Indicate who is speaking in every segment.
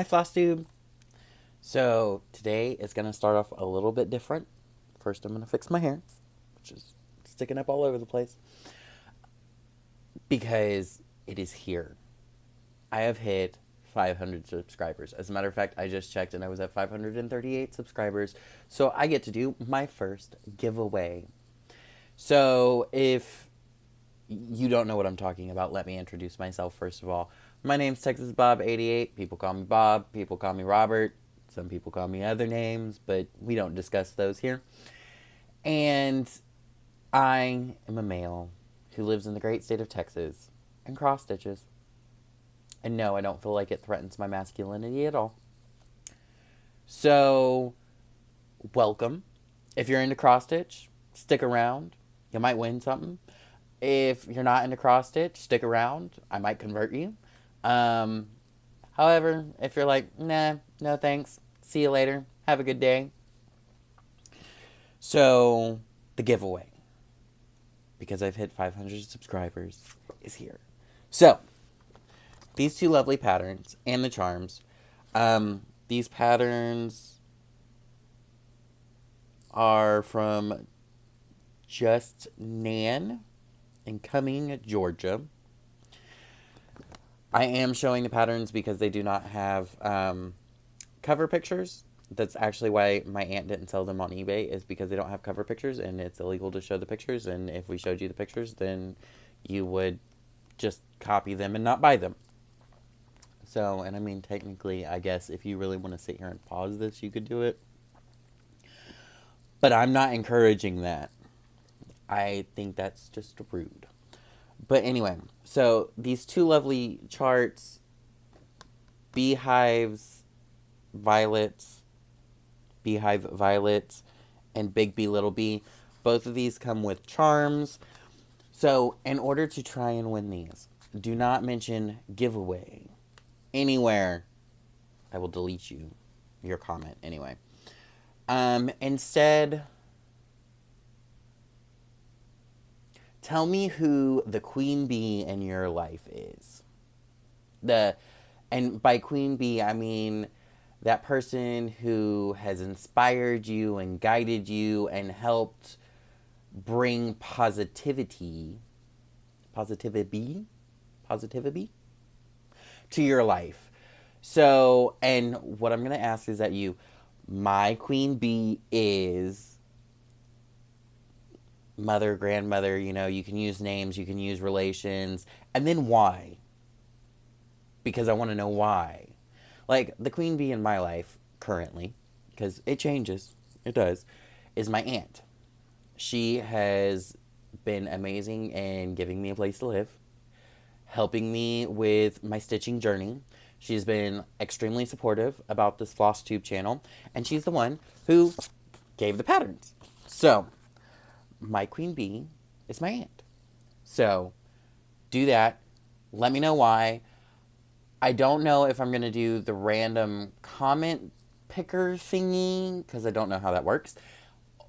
Speaker 1: Hi, Flosstube. So, today is going to start off a little bit different. First, I'm going to fix my hair, which is sticking up all over the place, because it is here. I have hit 500 subscribers. As a matter of fact, I just checked and I was at 538 subscribers. So, I get to do my first giveaway. So, if you don't know what I'm talking about, let me introduce myself first of all. My name's Texas Bob 88. People call me Bob. People call me Robert. Some people call me other names, but we don't discuss those here. And I am a male who lives in the great state of Texas and cross stitches. And no, I don't feel like it threatens my masculinity at all. So, welcome. If you're into cross stitch, stick around. You might win something. If you're not into cross stitch, stick around. I might convert you. However, if you're like, nah, no thanks, see you later, have a good day. So, the giveaway, because I've hit 500 subscribers, is here. So, these two lovely patterns and the charms. These patterns are from Just Nan in Cumming, Georgia. I am showing the patterns because they do not have cover pictures. That's actually why my aunt didn't sell them on eBay, is because they don't have cover pictures and it's illegal to show the pictures. And if we showed you the pictures, then you would just copy them and not buy them. So, and I mean, technically, I guess if you really want to sit here and pause this, you could do it. But I'm not encouraging that. I think that's just rude. But anyway, so these two lovely charts, beehives, violets, beehive violets, and big bee little bee, both of these come with charms. So in order to try and win these, do not mention giveaway anywhere. I will delete your comment anyway. Instead, tell me who the queen bee in your life is. And by queen bee, I mean that person who has inspired you and guided you and helped bring positivity to your life. So, and what I'm going to ask is that my queen bee is mother, grandmother, you can use names, you can use relations, and then why? Because I want to know why. Like, the queen bee in my life, currently, because it changes, it does, is my aunt. She has been amazing in giving me a place to live, helping me with my stitching journey. She's been extremely supportive about this Flosstube channel, and she's the one who gave the patterns. So, my queen bee is my aunt. So, do that. Let me know why. I don't know if I'm going to do the random comment picker thingy, because I don't know how that works.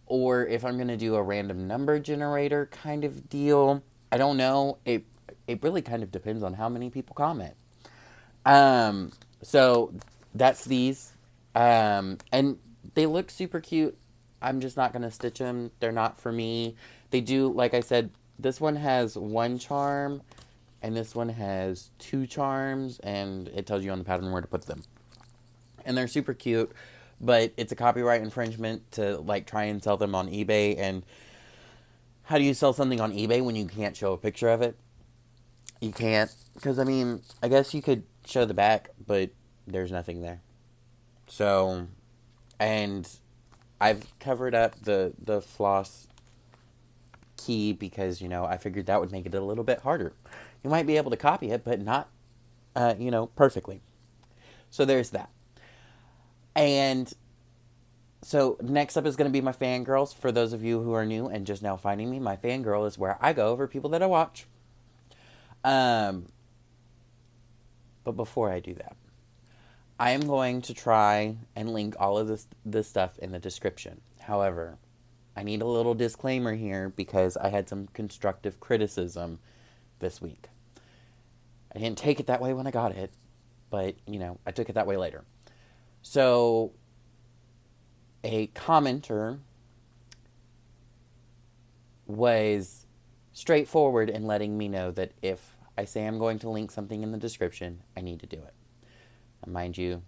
Speaker 1: Or if I'm going to do a random number generator kind of deal. I don't know. It really kind of depends on how many people comment. So, that's these. And they look super cute. I'm just not going to stitch them. They're not for me. They do, like I said, this one has one charm, and this one has two charms, and it tells you on the pattern where to put them. And they're super cute, but it's a copyright infringement to, like, try and sell them on eBay. And how do you sell something on eBay when you can't show a picture of it? You can't, because, I mean, I guess you could show the back, but there's nothing there. So, and I've covered up the floss key because, I figured that would make it a little bit harder. You might be able to copy it, but not, perfectly. So there's that. And so next up is going to be my fangirls. For those of you who are new and just now finding me, my fangirl is where I go over people that I watch. But before I do that, I am going to try and link all of this stuff in the description. However, I need a little disclaimer here because I had some constructive criticism this week. I didn't take it that way when I got it, but, I took it that way later. So, a commenter was straightforward in letting me know that if I say I'm going to link something in the description, I need to do it. And mind you,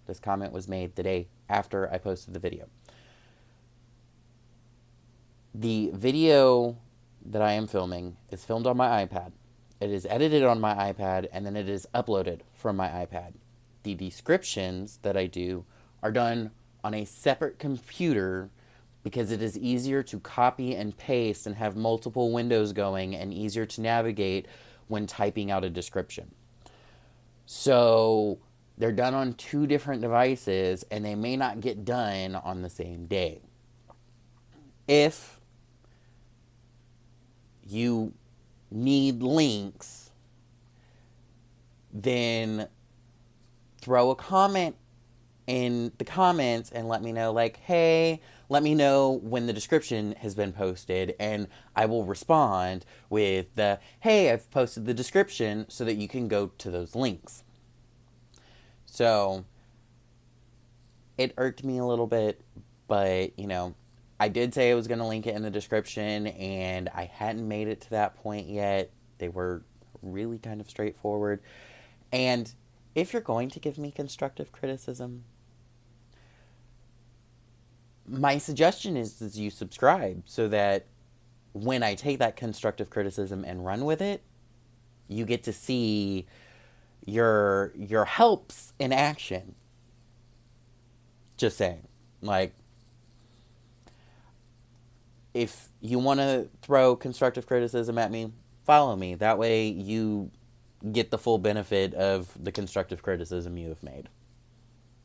Speaker 1: this comment was made the day after I posted the video. The video that I am filming is filmed on my iPad. It is edited on my iPad, and then it is uploaded from my iPad. The descriptions that I do are done on a separate computer because it is easier to copy and paste and have multiple windows going and easier to navigate when typing out a description. So they're done on 2 different devices, and they may not get done on the same day. If you need links, then throw a comment in the comments and let me know, like, hey, let me know when the description has been posted, and I will respond with the, hey, I've posted the description, so that you can go to those links. So it irked me a little bit, but, I did say I was going to link it in the description, and I hadn't made it to that point yet. They were really kind of straightforward. And if you're going to give me constructive criticism, my suggestion is you subscribe so that when I take that constructive criticism and run with it, you get to see your helps in action. Just saying. Like, if you want to throw constructive criticism at me, follow me. That way you get the full benefit of the constructive criticism you have made.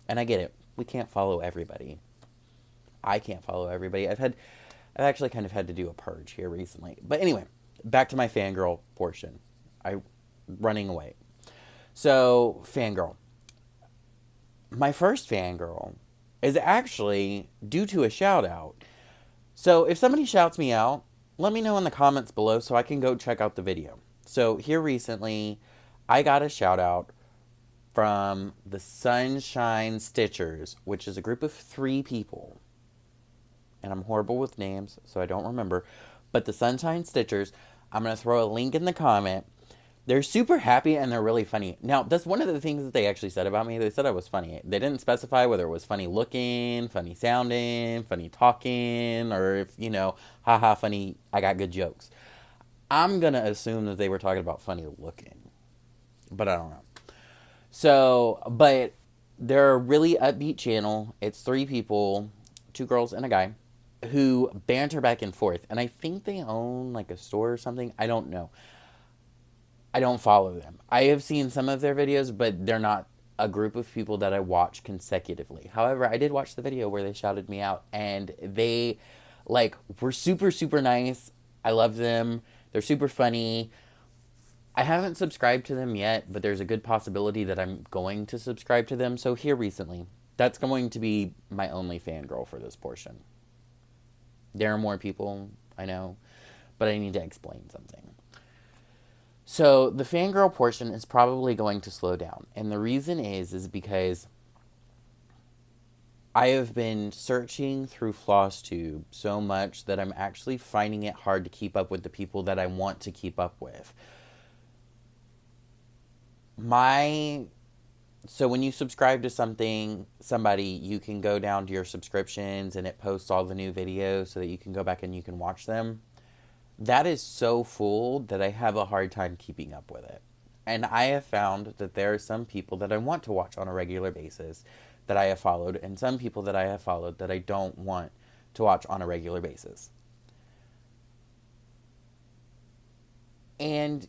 Speaker 1: And I get it. We can't follow everybody. I can't follow everybody. I've actually kind of had to do a purge here recently. But anyway, back to my fangirl portion. Running away. So, fangirl. My first fangirl is actually due to a shout out. So if somebody shouts me out, let me know in the comments below so I can go check out the video. So here recently, I got a shout out from the Sunshine Stitchers, which is a group of 3 people. And I'm horrible with names, so I don't remember. But the Sunshine Stitchers, I'm going to throw a link in the comment. They're super happy and they're really funny. Now, that's one of the things that they actually said about me. They said I was funny. They didn't specify whether it was funny looking, funny sounding, funny talking, or if, haha, funny, I got good jokes. I'm going to assume that they were talking about funny looking. But I don't know. So, but they're a really upbeat channel. It's 3 people, 2 girls and a guy, who banter back and forth. And I think they own like a store or something. I don't know. I don't follow them. I have seen some of their videos, but they're not a group of people that I watch consecutively. However, I did watch the video where they shouted me out, and they, were super, super nice. I love them. They're super funny. I haven't subscribed to them yet, but there's a good possibility that I'm going to subscribe to them. So here recently, that's going to be my only fangirl for this portion. There are more people, I know, but I need to explain something. So the fangirl portion is probably going to slow down. And the reason is because I have been searching through Flosstube so much that I'm actually finding it hard to keep up with the people that I want to keep up with. So when you subscribe to somebody, you can go down to your subscriptions and it posts all the new videos so that you can go back and you can watch them. That is so full that I have a hard time keeping up with it. And I have found that there are some people that I want to watch on a regular basis that I have followed, and some people that I have followed that I don't want to watch on a regular basis. And,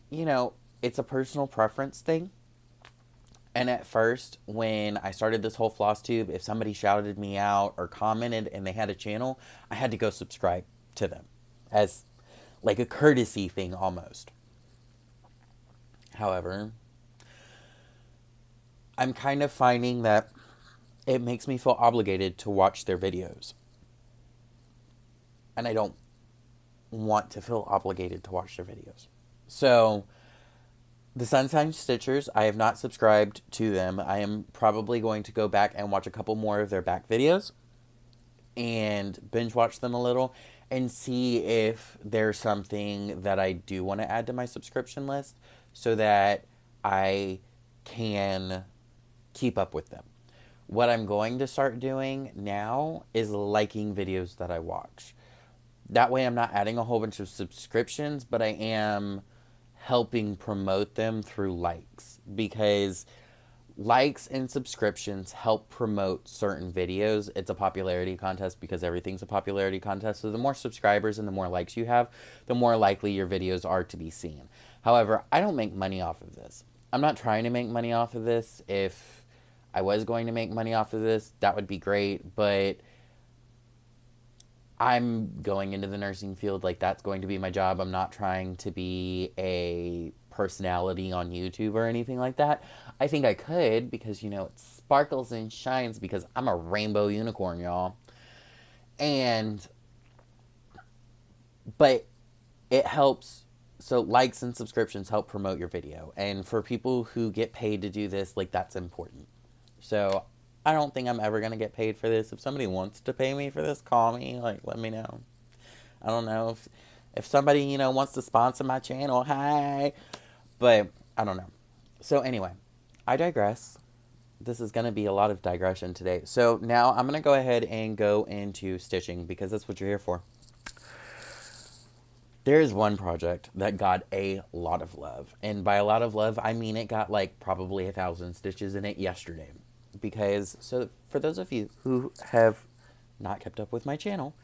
Speaker 1: it's a personal preference thing. And at first, when I started this whole Flosstube, if somebody shouted me out or commented and they had a channel, I had to go subscribe to them as like a courtesy thing almost. However, I'm kind of finding that it makes me feel obligated to watch their videos. And I don't want to feel obligated to watch their videos. So The Sunshine Stitchers, I have not subscribed to them. I am probably going to go back and watch a couple more of their back videos and binge watch them a little and see if there's something that I do want to add to my subscription list so that I can keep up with them. What I'm going to start doing now is liking videos that I watch. That way I'm not adding a whole bunch of subscriptions, but I am helping promote them through likes, because likes and subscriptions help promote certain videos. It's a popularity contest because everything's a popularity contest. So the more subscribers and the more likes you have, the more likely your videos are to be seen. However, I don't make money off of this. I'm not trying to make money off of this. If I was going to make money off of this, that would be great, but I'm going into the nursing field, like that's going to be my job. I'm not trying to be a personality on YouTube or anything like that. I think I could because, it sparkles and shines because I'm a rainbow unicorn, y'all. And, but it helps. So likes and subscriptions help promote your video. And for people who get paid to do this, like that's important. So I don't think I'm ever going to get paid for this. If somebody wants to pay me for this, call me. Like, let me know. I don't know if somebody, wants to sponsor my channel. Hi. But I don't know. So anyway, I digress. This is going to be a lot of digression today. So now I'm going to go ahead and go into stitching because that's what you're here for. There is one project that got a lot of love. And by a lot of love, I mean it got like probably 1,000 stitches in it yesterday. Because, so for those of you who have not kept up with my channel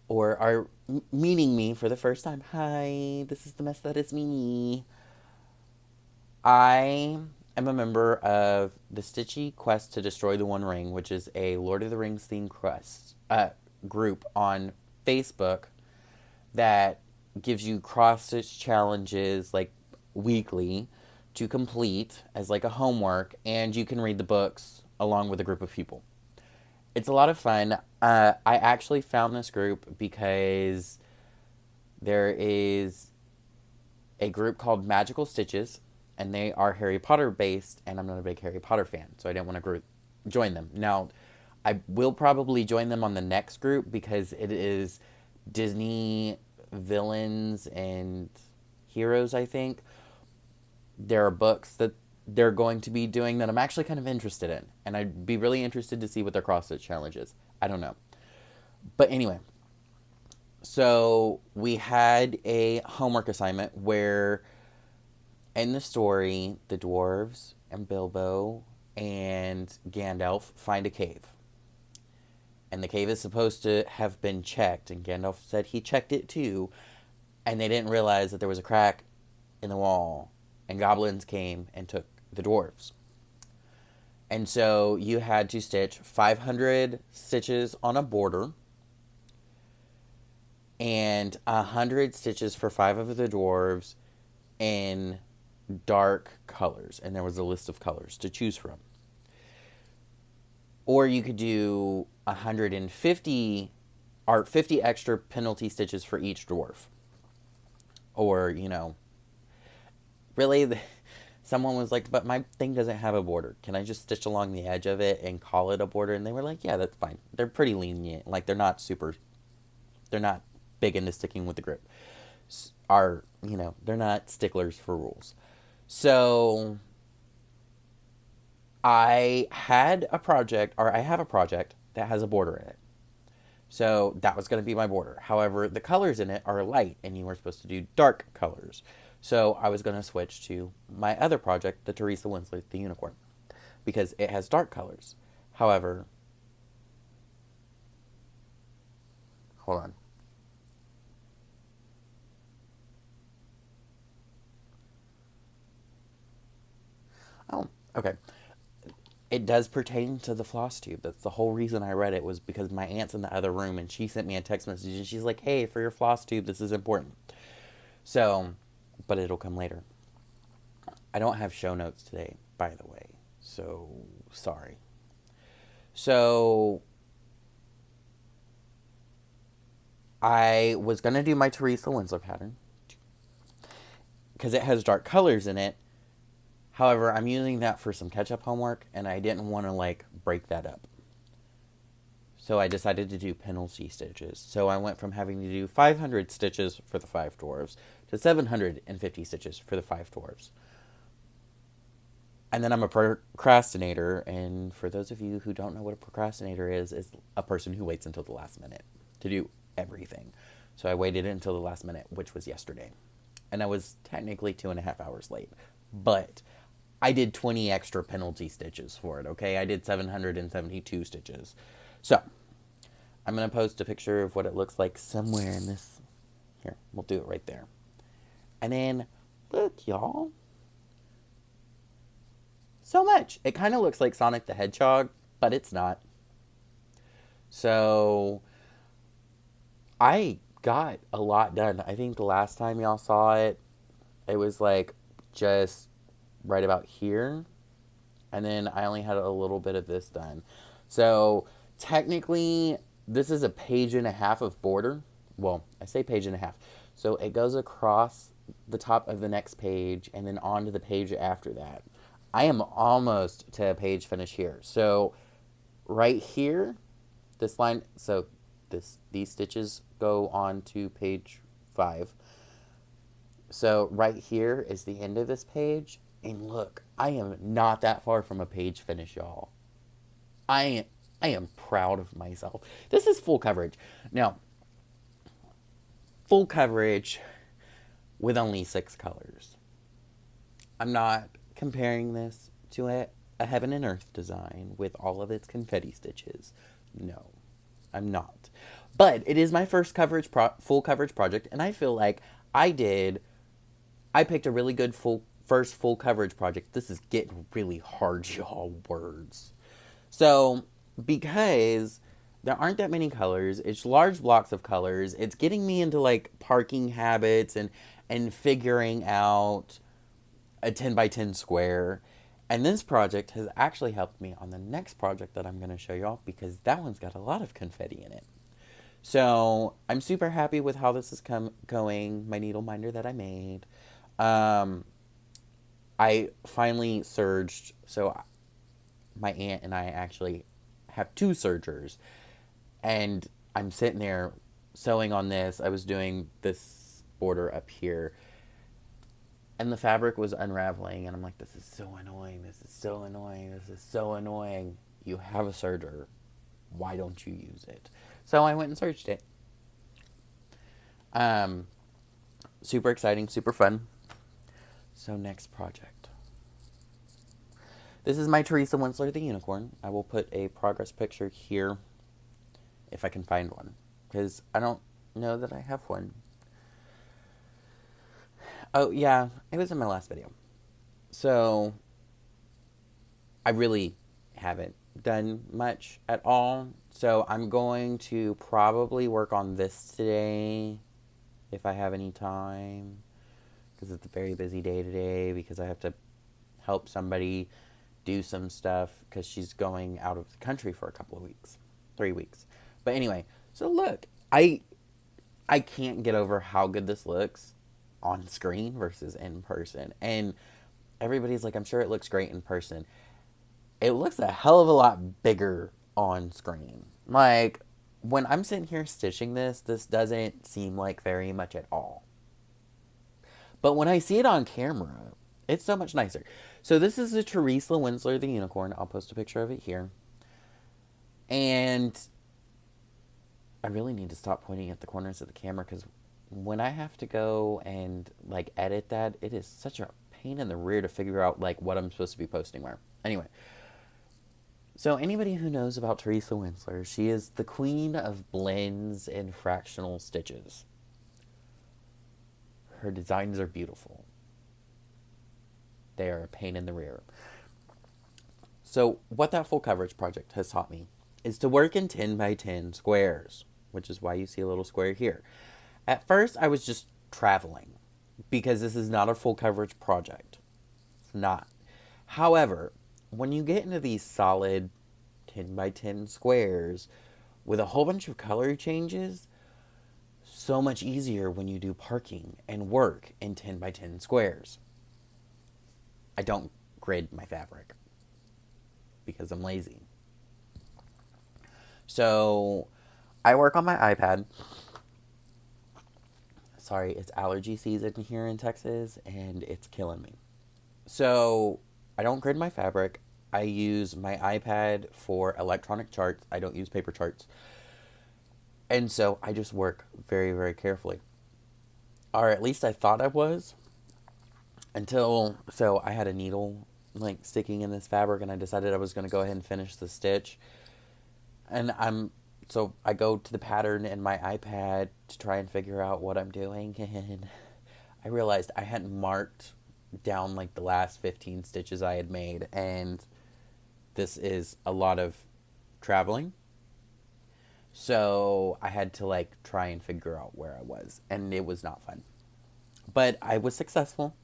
Speaker 1: or are meeting me for the first time, hi, this is the mess that is me. I am a member of the Stitchy Quest to Destroy the One Ring, which is a Lord of the Rings themed quest group on Facebook that gives you cross-stitch challenges like weekly to complete as like a homework, and you can read the books along with a group of people. It's a lot of fun. I actually found this group because there is a group called Magical Stitches, and they are Harry Potter based, and I'm not a big Harry Potter fan, so I didn't want to join them. Now, I will probably join them on the next group because it is Disney villains and heroes, I think. There are books that they're going to be doing that I'm actually kind of interested in. And I'd be really interested to see what their cross-stitch challenge is. I don't know. But anyway. So we had a homework assignment where in the story, the dwarves and Bilbo and Gandalf find a cave. And the cave is supposed to have been checked. And Gandalf said he checked it too. And they didn't realize that there was a crack in the wall. And goblins came and took the dwarves. And so you had to stitch 500 stitches on a border and 100 stitches for 5 of the dwarves in dark colors. And there was a list of colors to choose from. Or you could do 150 or 50 extra penalty stitches for each dwarf. Or, really, someone was like, but my thing doesn't have a border. Can I just stitch along the edge of it and call it a border? And they were like, yeah, that's fine. They're pretty lenient. Like, they're not big into sticking with the grip. They're not sticklers for rules. So I have a project that has a border in it. So that was going to be my border. However, the colors in it are light, and you were supposed to do dark colors. So I was going to switch to my other project, the Teresa Winslet, the unicorn, because it has dark colors. However, hold on. Oh, okay. It does pertain to the Flosstube. That's the whole reason I read it, was because my aunt's in the other room and she sent me a text message and she's like, hey, for your Flosstube, this is important. So, but it'll come later. I don't have show notes today, by the way. So, sorry. So, I was going to do my Teresa Winslow pattern because it has dark colors in it, However, I'm using that for some catch-up homework, and I didn't want to, like, break that up. So I decided to do penalty stitches. So I went from having to do 500 stitches for the 5 dwarves to 750 stitches for the 5 dwarves. And then I'm a procrastinator, and for those of you who don't know what a procrastinator is a person who waits until the last minute to do everything. So I waited until the last minute, which was yesterday. And I was technically 2.5 hours late. But I did 20 extra penalty stitches for it, okay? I did 772 stitches. So, I'm going to post a picture of what it looks like somewhere in this. Here, we'll do it right there. And then, look, y'all. So much. It kind of looks like Sonic the Hedgehog, but it's not. So, I got a lot done. I think the last time y'all saw it, it was like just right about here. And then I only had a little bit of this done. So, technically, this is a page and a half of border. Well, I say page and a half. So, it goes across the top of the next page and then onto the page after that. I am almost to a page finish here. So right here, this line, so these stitches go on to page 5. So right here is the end of this page. And look, I am not that far from a page finish, y'all. I am proud of myself. This is full coverage. Now, full coverage with only 6 colors. I'm not comparing this to a Heaven and Earth design with all of its confetti stitches. No, I'm not. But it is my first full coverage project, and I feel like I picked a really good first full coverage project. This is getting really hard, y'all, words. So, because there aren't that many colors, it's large blocks of colors, it's getting me into, like, parking habits and figuring out a 10 by 10 square. And this project has actually helped me on the next project that I'm going to show y'all, because that one's got a lot of confetti in it. So I'm super happy with how this is going. My needle minder that I made. I finally serged. So my aunt and I actually have 2 sergers. And I'm sitting there sewing on this. I was doing this border up here. And the fabric was unraveling, and I'm like, this is so annoying, this is so annoying, this is so annoying. You have a serger. Why don't you use it? So I went and searched it. Super exciting, super fun. So next project. This is my Teresa Winsler the Unicorn. I will put a progress picture here if I can find one, because I don't know that I have one. Oh, yeah, it was in my last video. So, I really haven't done much at all. So, I'm going to probably work on this today, if I have any time. Because it's a very busy day today, because I have to help somebody do some stuff, because she's going out of the country for a couple of weeks. 3 weeks. But anyway, so look, I can't get over how good this looks on screen versus in person. And everybody's like, I'm sure it looks great in person. It looks a hell of a lot bigger on screen. Like, when I'm sitting here stitching this doesn't seem like very much at all. But when I see it on camera, it's so much nicer. So this is the Teresa Winsler the Unicorn. I'll post a picture of it here. And I really need to stop pointing at the corners of the camera, because when I have to go and, like, edit that, it is such a pain in the rear to figure out, like, what I'm supposed to be posting where. Anyway, so anybody who knows about Teresa Winsler, she is the queen of blends and fractional stitches. Her designs are beautiful. They are a pain in the rear. So what that full coverage project has taught me is to work in 10 by 10 squares, which is why you see a little square here. At first, I was just traveling, because this is not a full coverage project. It's not. However, when you get into these solid 10 by 10 squares with a whole bunch of color changes, so much easier when you do parking and work in 10 by 10 squares. I don't grid my fabric because I'm lazy. So I work on my iPad. Sorry, it's allergy season here in Texas and it's killing me. So I don't grid my fabric. I use my iPad for electronic charts. I don't use paper charts. And so I just work very, very carefully. Or at least I thought I was. So I had a needle like sticking in this fabric and I decided I was going to go ahead and finish the stitch. And so I go to the pattern in my iPad to try and figure out what I'm doing. And I realized I hadn't marked down like the last 15 stitches I had made. And this is a lot of traveling. So I had to like try and figure out where I was. And it was not fun. But I was successful.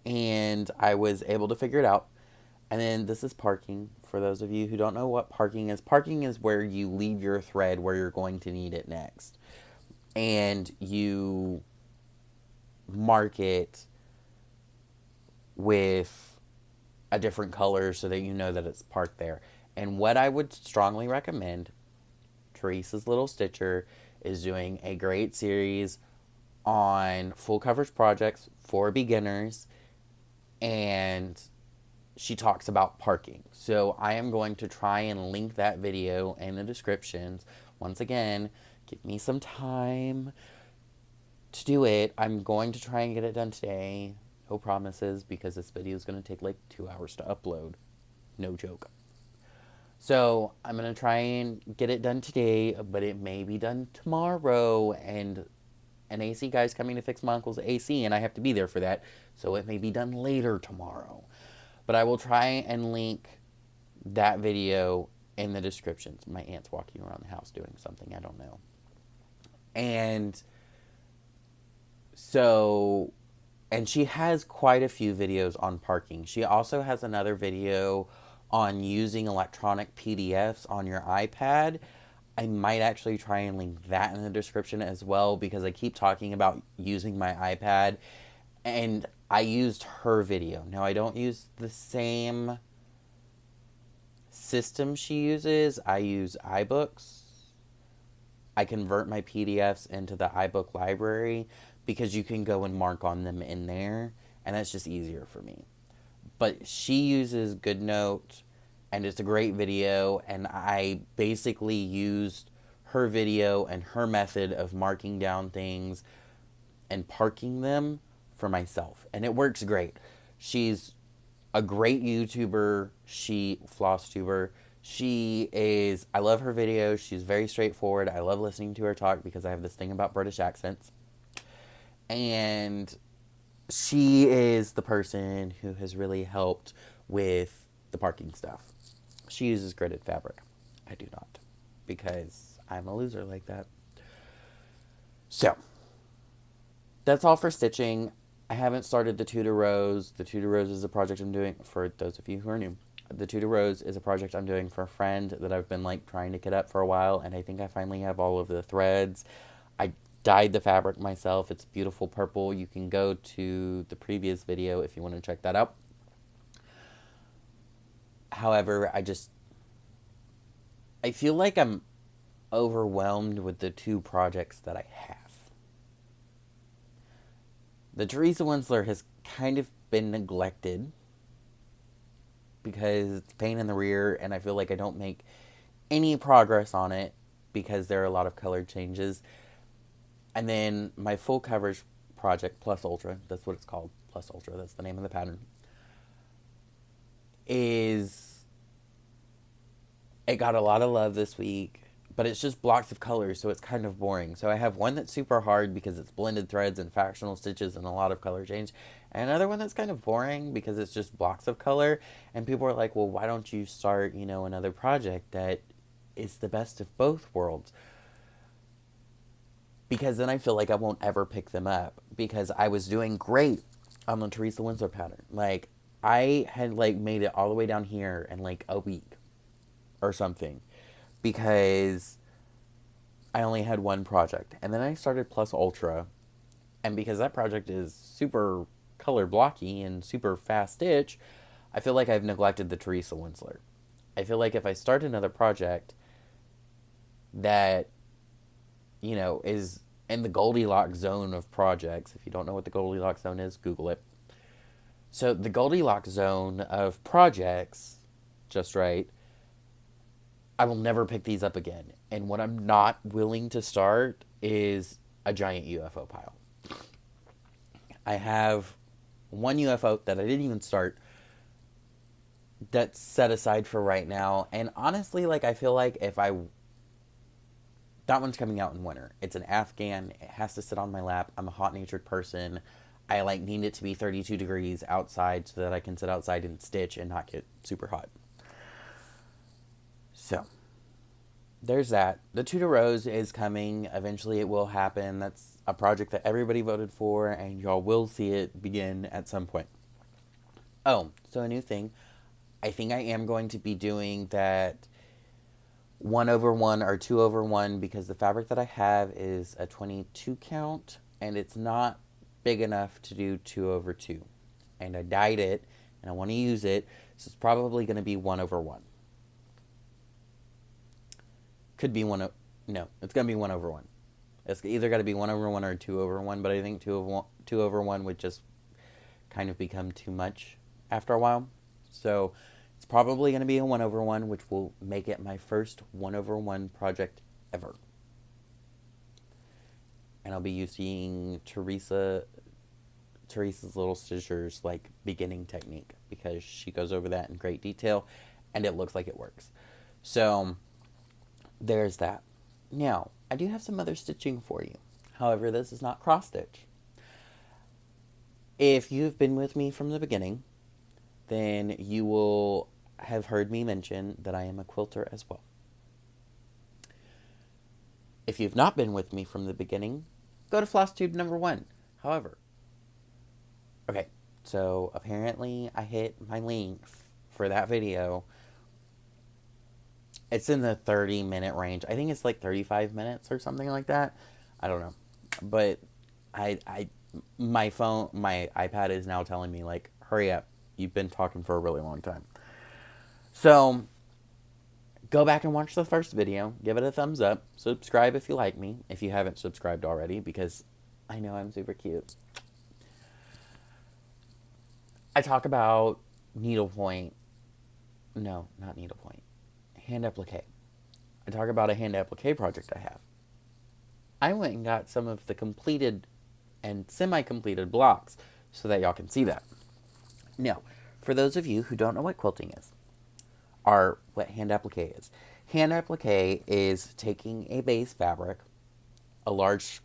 Speaker 1: And I was able to figure it out. And then this is parking. For those of you who don't know what parking is where you leave your thread where you're going to need it next. And you mark it with a different color so that you know that it's parked there. And what I would strongly recommend, Teresa's Little Stitcher is doing a great series on full coverage projects for beginners, and she talks about parking. So I am going to try and link that video in the descriptions. Once again, give me some time to do it. I'm going to try and get it done today. No promises, because this video is going to take like 2 hours to upload. No joke. So I'm going to try and get it done today, but it may be done tomorrow. And an AC guy's coming to fix my uncle's AC, and I have to be there for that. So it may be done later tomorrow. But I will try and link that video in the descriptions. My aunt's walking around the house doing something, I don't know. And so, and she has quite a few videos on parking. She also has another video on using electronic PDFs on your iPad. I might actually try and link that in the description as well, because I keep talking about using my iPad, and I used her video. Now, I don't use the same system she uses. I use iBooks. I convert my PDFs into the iBook library because you can go and mark on them in there, and that's just easier for me. But she uses GoodNote, and it's a great video, and I basically used her video and her method of marking down things and parking them for myself, and it works great. She's a great YouTuber. Flosstuber. I love her videos. She's very straightforward. I love listening to her talk because I have this thing about British accents. And she is the person who has really helped with the parking stuff. She uses gridded fabric. I do not, because I'm a loser like that. So, that's all for stitching. I haven't started the Tutor Rose. The Tutor Rose is a project I'm doing, for those of you who are new. The Tutor Rose is a project I'm doing for a friend that I've been like trying to get up for a while, and I think I finally have all of the threads. I dyed the fabric myself. It's beautiful purple. You can go to the previous video if you want to check that out. However, I feel like I'm overwhelmed with the two projects that I have. The Teresa Winsler has kind of been neglected because it's a pain in the rear, and I feel like I don't make any progress on it because there are a lot of color changes. And then my full coverage project, Plus Ultra, that's what it's called, Plus Ultra, that's the name of the pattern, it got a lot of love this week, but it's just blocks of colors, so it's kind of boring. So I have one that's super hard because it's blended threads and fractional stitches and a lot of color change, and another one that's kind of boring because it's just blocks of color, and people are like, well, why don't you start, another project that is the best of both worlds? Because then I feel like I won't ever pick them up, because I was doing great on the Teresa Winsler pattern. Like, I had made it all the way down here in a week or something, because I only had one project. And then I started Plus Ultra, and because that project is super color blocky and super fast stitch, I feel like I've neglected the Teresa Winsler. I feel like if I start another project that, is in the Goldilocks zone of projects, if you don't know what the Goldilocks zone is, Google it. So the Goldilocks zone of projects, just right, I will never pick these up again. And what I'm not willing to start is a giant UFO pile. I have one UFO that I didn't even start that's set aside for right now. And honestly, I feel like that one's coming out in winter. It's an Afghan. It has to sit on my lap. I'm a hot-natured person. I need it to be 32 degrees outside so that I can sit outside and stitch and not get super hot. So, there's that. The Two to Rose is coming. Eventually it will happen. That's a project that everybody voted for, and y'all will see it begin at some point. Oh, so a new thing. I think I am going to be doing that 1/1 or 2/1 because the fabric that I have is a 22 count, and it's not big enough to do 2/2. And I dyed it, and I want to use it, so it's probably going to be 1/1. Could be no, it's going to be 1/1. It's either got to be 1/1 or 2/1, but I think 2/1 would just kind of become too much after a while. So it's probably going to be a 1/1, which will make it my first 1/1 project ever. And I'll be using Teresa's little stitchers beginning technique because she goes over that in great detail and it looks like it works. So there's that. Now, I do have some other stitching for you. However, this is not cross stitch. If you've been with me from the beginning, then you will have heard me mention that I am a quilter as well. If you've not been with me from the beginning, go to Flosstube number 1. However, okay, so apparently I hit my length for that video. It's in the 30-minute range. I think it's 35 minutes or something like that. I don't know. But my iPad is now telling me, hurry up. You've been talking for a really long time. So, go back and watch the first video. Give it a thumbs up. Subscribe if you like me. If you haven't subscribed already, because I know I'm super cute. I talk about needlepoint. No, not needlepoint. Hand applique. I talk about a hand applique project I have. I went and got some of the completed and semi-completed blocks so that y'all can see that. Now, for those of you who don't know what quilting is, or what hand applique is taking a base fabric, a large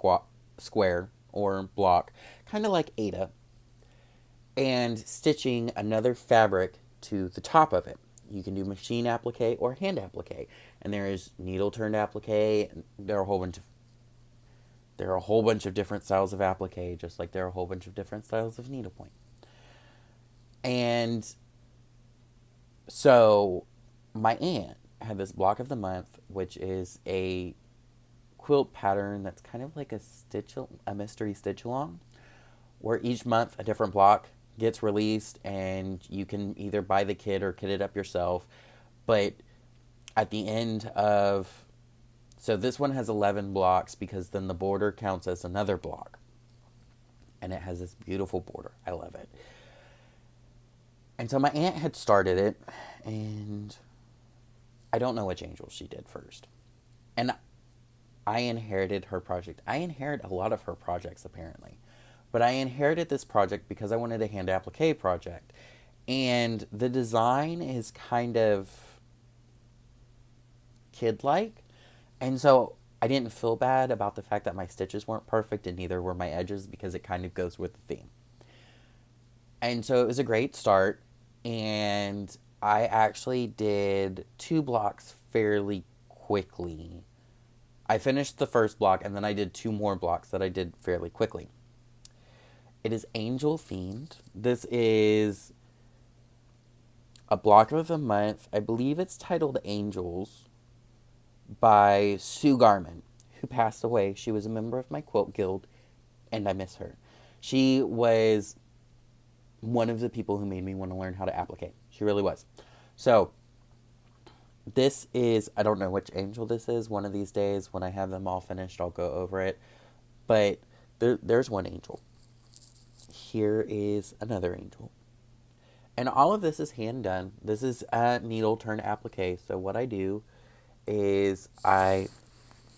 Speaker 1: square or block, kind of like Ada, and stitching another fabric to the top of it. You can do machine applique or hand applique, and there is needle turned applique, and there are a whole bunch of different styles of applique, just like there are a whole bunch of different styles of needlepoint. And so my aunt had this block of the month, which is a quilt pattern that's kind of like a mystery stitch along, where each month a different block gets released and you can either buy the kit or kit it up yourself. But at the end of, so this one has 11 blocks because then the border counts as another block. And it has this beautiful border. I love it. And so my aunt had started it, and I don't know which angel she did first. And I inherited her project. I inherit a lot of her projects, apparently. But I inherited this project because I wanted a hand applique project. And the design is kind of kid-like. And so I didn't feel bad about the fact that my stitches weren't perfect, and neither were my edges, because it kind of goes with the theme. And so it was a great start, and I actually did 2 blocks fairly quickly. I finished the first block, and then I did 2 more blocks that I did fairly quickly. It is angel themed. This is a block of the month. I believe it's titled Angels by Sue Garman, who passed away. She was a member of my quilt guild, and I miss her. She was one of the people who made me want to learn how to applique. She really was. So, this is, I don't know which angel this is. One of these days when I have them all finished, I'll go over it. But there's one angel. Here is another angel. And all of this is hand done. This is a needle turn applique. So what I do is I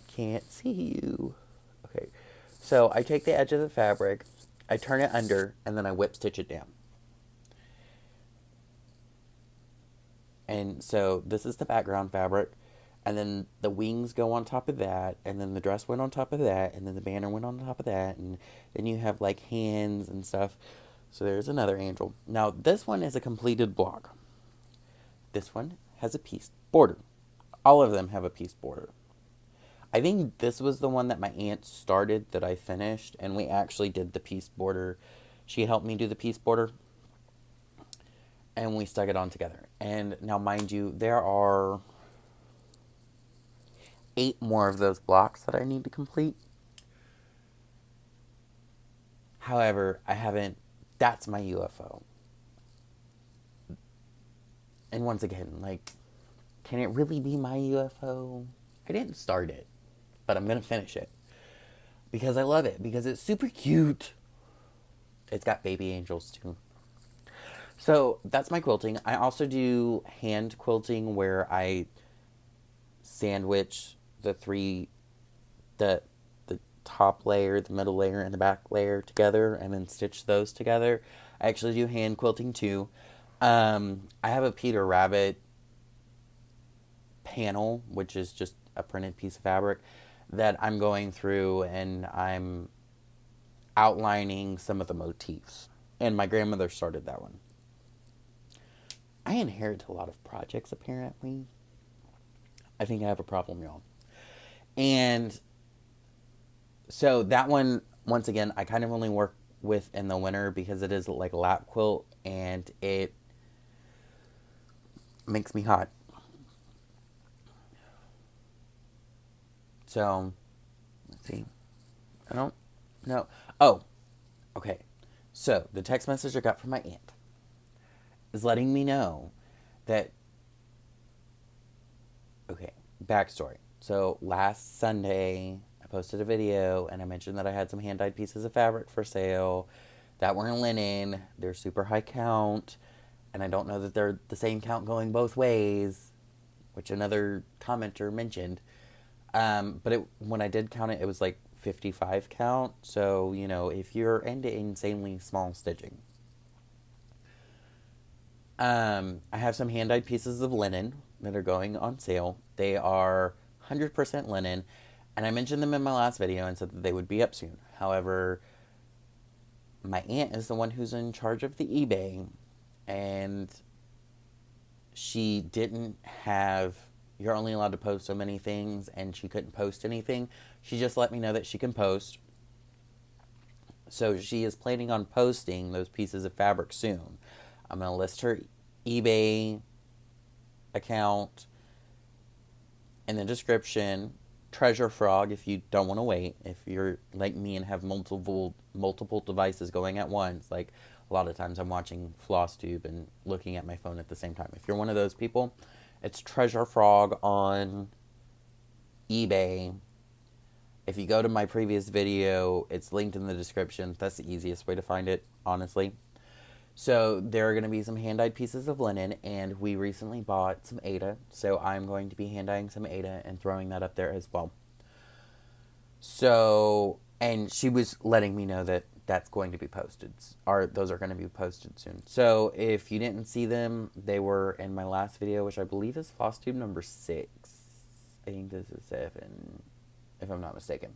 Speaker 1: can't see you. Okay. So I take the edge of the fabric, I turn it under, and then I whip stitch it down. And so this is the background fabric. And then the wings go on top of that. And then the dress went on top of that. And then the banner went on top of that. And then you have like hands and stuff. So there's another angel. Now this one is a completed block. This one has a piece border. All of them have a piece border. I think this was the one that my aunt started that I finished. And we actually did the piece border. She helped me do the piece border. And we stuck it on together. And now mind you, there are 8 more of those blocks that I need to complete. However, I haven't, that's my UFO. And once again, like, can it really be my UFO? I didn't start it, but I'm going to finish it. Because I love it, because it's super cute. It's got baby angels too. So that's my quilting. I also do hand quilting where I sandwich the top layer, the middle layer, and the back layer together and then stitch those together. I actually do hand quilting too. I have a Peter Rabbit panel, which is just a printed piece of fabric that I'm going through and I'm outlining some of the motifs. And my grandmother started that one. I inherit a lot of projects, apparently. I think I have a problem, y'all. And so that one, once again, I kind of only work with in the winter because it is like a lap quilt and it makes me hot. So, let's see. I don't know. Oh, okay. So, the text message I got from my aunt is letting me know that, okay, backstory. So last Sunday, I posted a video and I mentioned that I had some hand-dyed pieces of fabric for sale that were in linen. They're super high count, and I don't know that they're the same count going both ways, which another commenter mentioned. But when I did count it, it was like 55 count. So, you know, if you're into insanely small stitching, I have some hand-dyed pieces of linen that are going on sale. They are 100% linen, and I mentioned them in my last video and said that they would be up soon. However, my aunt is the one who's in charge of the eBay, and she didn't have, you're only allowed to post so many things, and she couldn't post anything. She just let me know that she can post. So she is planning on posting those pieces of fabric soon. I'm going to list her eBay account in the description. Treasure Frog, if you don't want to wait. If you're like me and have multiple devices going at once, like a lot of times I'm watching Flosstube and looking at my phone at the same time. If you're one of those people, it's Treasure Frog on eBay. If you go to my previous video, it's linked in the description. That's the easiest way to find it, honestly. So there are going to be some hand-dyed pieces of linen, and we recently bought some Aida, so I'm going to be hand-dyeing some Aida and throwing that up there as well. So, and she was letting me know that that's going to be posted, or those are going to be posted soon. So if you didn't see them, they were in my last video, which I believe is Flosstube number 6. I think this is 7, if I'm not mistaken,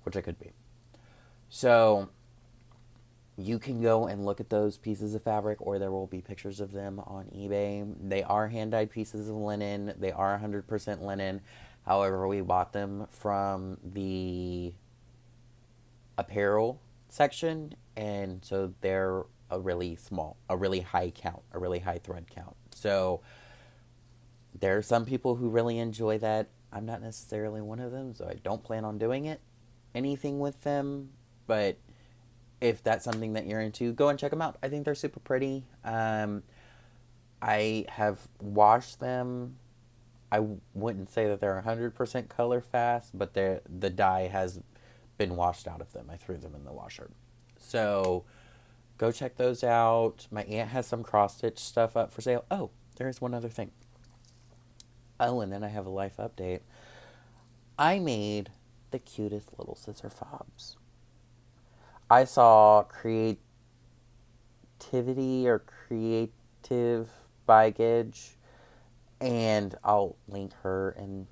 Speaker 1: which I could be. So you can go and look at those pieces of fabric, or there will be pictures of them on eBay. They are hand-dyed pieces of linen. They are 100% linen. However, we bought them from the apparel section, and so they're a really high count, a really high thread count. So there are some people who really enjoy that. I'm not necessarily one of them, so I don't plan on doing anything with them, but if that's something that you're into, go and check them out. I think they're super pretty. I have washed them. I wouldn't say that they're 100% color fast, but the dye has been washed out of them. I threw them in the washer. So go check those out. My aunt has some cross stitch stuff up for sale. Oh, there's one other thing. Oh, and then I have a life update. I made the cutest little scissor fobs. I saw Creativity or Creative by Gidge, and I'll link her, and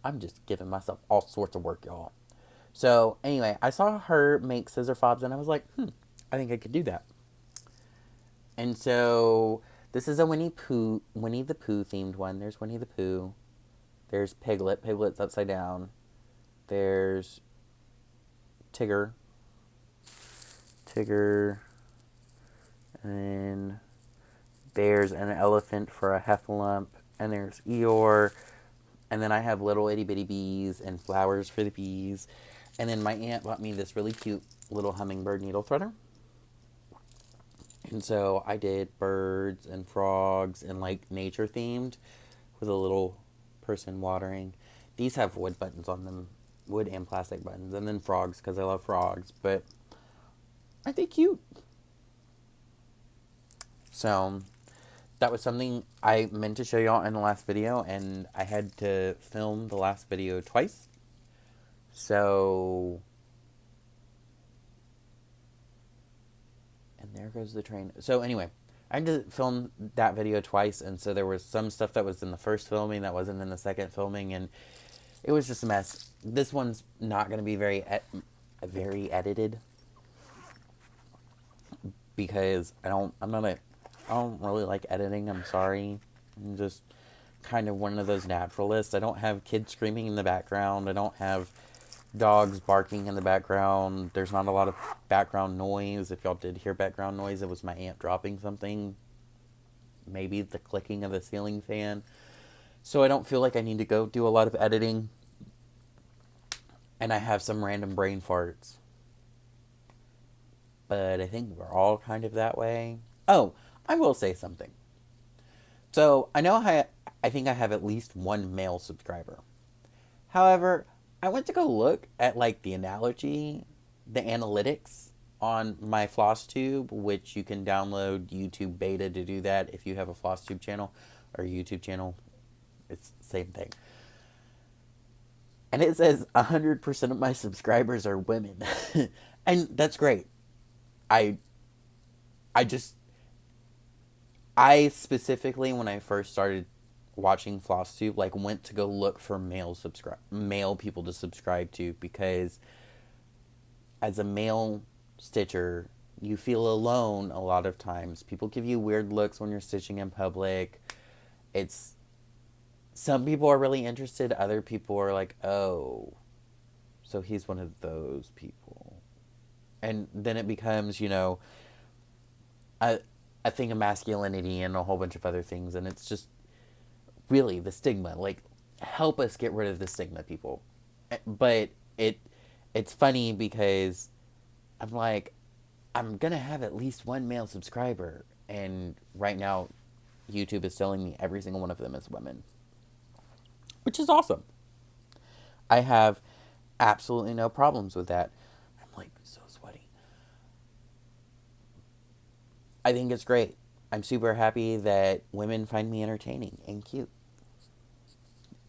Speaker 1: I'm just giving myself all sorts of work, y'all. So, anyway, I saw her make scissor fobs, and I was like, I think I could do that. And so, this is a Winnie the Pooh themed one. There's Winnie the Pooh. There's Piglet. Piglet's upside down. There's Tigger. And there's an elephant for a heffalump. And there's Eeyore. And then I have little itty bitty bees and flowers for the bees. And then my aunt bought me this really cute little hummingbird needle threader. And so I did birds and frogs and like nature themed with a little person watering. These have wood buttons on them, wood and plastic buttons, and then frogs because I love frogs. But aren't they cute? So that was something I meant to show y'all in the last video, and I had to film the last video twice. So, and there goes the train. So anyway, I had to film that video twice, and so there was some stuff that was in the first filming that wasn't in the second filming, and it was just a mess. This one's not going to be very edited because I don't really like editing. I'm sorry. I'm just kind of one of those naturalists. I don't have kids screaming in the background. I don't have dogs barking in the background. There's not a lot of background noise. If y'all did hear background noise, it was my aunt dropping something. Maybe the clicking of the ceiling fan. So I don't feel like I need to go do a lot of editing. And I have some random brain farts. But I think we're all kind of that way. Oh, I will say something. So I know I think I have at least one male subscriber. However, I went to go look at like the analytics on my Flosstube, which you can download YouTube beta to do that if you have a Flosstube channel or YouTube channel. It's the same thing. And it says 100% of my subscribers are women. And that's great. I specifically, when I first started watching Flosstube, like went to go look for male people to subscribe to, because as a male stitcher, you feel alone a lot of times. People give you weird looks when you're stitching in public. Some people are really interested, other people are like, oh, so he's one of those people. And then it becomes, a thing of masculinity and a whole bunch of other things, and it's just really the stigma. Like, help us get rid of the stigma, people. But it's funny because I'm like, I'm gonna have at least one male subscriber, and right now YouTube is telling me every single one of them is women, which is awesome. I have absolutely no problems with that. I'm like so sweaty. I think it's great. I'm super happy that women find me entertaining and cute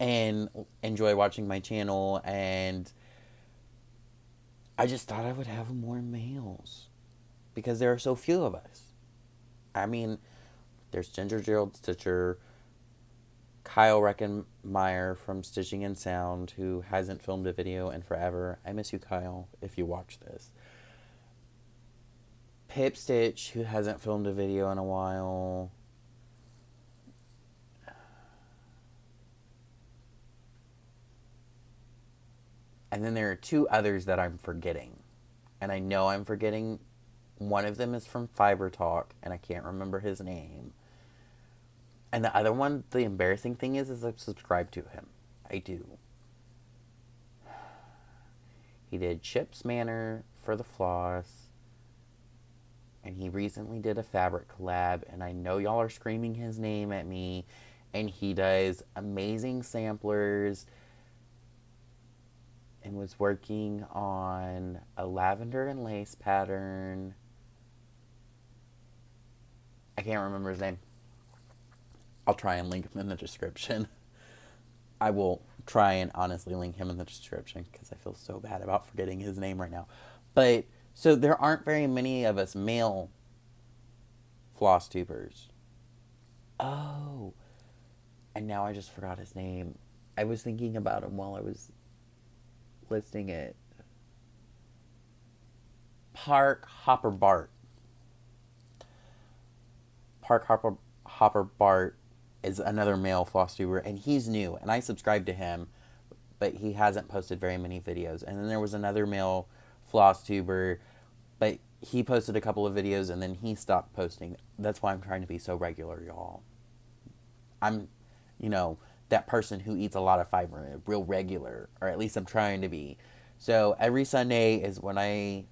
Speaker 1: and enjoy watching my channel, and I just thought I would have more males because there are so few of us. I mean, there's Ginger Gerald Stitcher, Kyle Reckenmeyer from Stitching and Sound, who hasn't filmed a video in forever. I miss you, Kyle, if you watch this. Pip Stitch, who hasn't filmed a video in a while. And then there are two others that I'm forgetting. And I know I'm forgetting. One of them is from Fiber Talk, and I can't remember his name. And the other one, the embarrassing thing is I've subscribed to him. I do. He did Chip's Manor for the floss. and he recently did a fabric collab, and I know y'all are screaming his name at me, and he does amazing samplers and was working on a lavender and lace pattern. I can't remember his name. I'll try and link him in the description. I will try and honestly link him in the description because I feel so bad about forgetting his name right now. But so there aren't very many of us male floss tubers. Oh, and now I just forgot his name. I was thinking about him while I was listing it. Park Hopper Bart. Park Hopper Bart is another male floss tuber, and he's new, and I subscribe to him, but he hasn't posted very many videos. And then there was another male floss tuber, but he posted a couple of videos, and then he stopped posting. That's why I'm trying to be so regular, y'all. I'm, that person who eats a lot of fiber, real regular, or at least I'm trying to be. So every Sunday is when I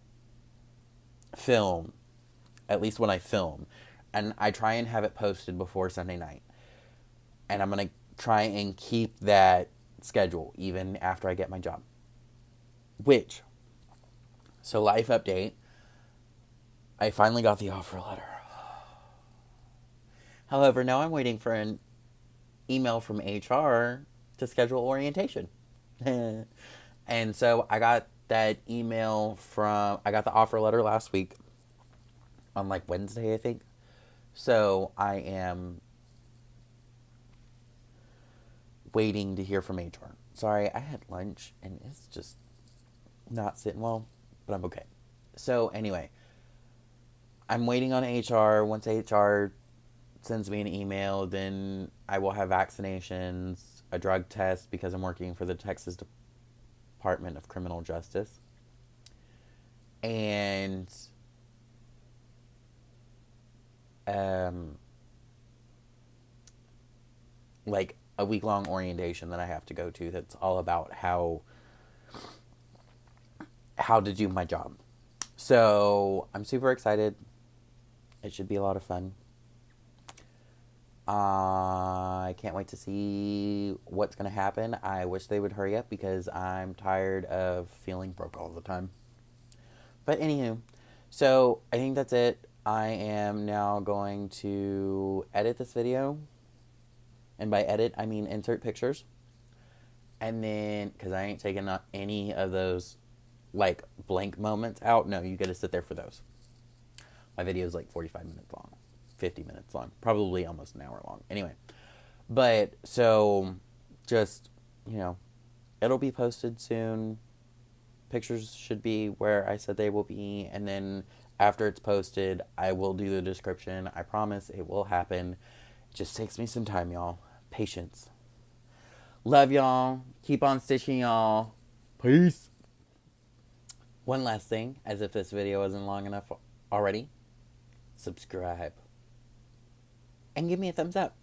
Speaker 1: film, at least when I film, and I try and have it posted before Sunday night. And I'm going to try and keep that schedule even after I get my job. So life update, I finally got the offer letter. However, now I'm waiting for an email from HR to schedule orientation. And so I got that email I got the offer letter last week on like Wednesday, I think. So I am waiting to hear from HR. Sorry, I had lunch and it's just not sitting well, but I'm okay. So anyway, I'm waiting on HR. Once HR sends me an email, then I will have vaccinations, a drug test because I'm working for the Texas Department of Criminal Justice, and like a week-long orientation that I have to go to that's all about how to do my job. So I'm super excited. It should be a lot of fun. I can't wait to see what's going to happen. I wish they would hurry up because I'm tired of feeling broke all the time. But anywho, so I think that's it. I am now going to edit this video. And by edit, I mean insert pictures. And then, because I ain't taking any of those, like, blank moments out. No, you got to sit there for those. My video is like 45 minutes long. 50 minutes long. Probably almost an hour long. Anyway. But, so, just, it'll be posted soon. Pictures should be where I said they will be. And then, after it's posted, I will do the description. I promise it will happen. It just takes me some time, y'all. Patience. Love y'all. Keep on stitching, y'all. Peace. One last thing, as if this video isn't long enough already. Subscribe. And give me a thumbs up.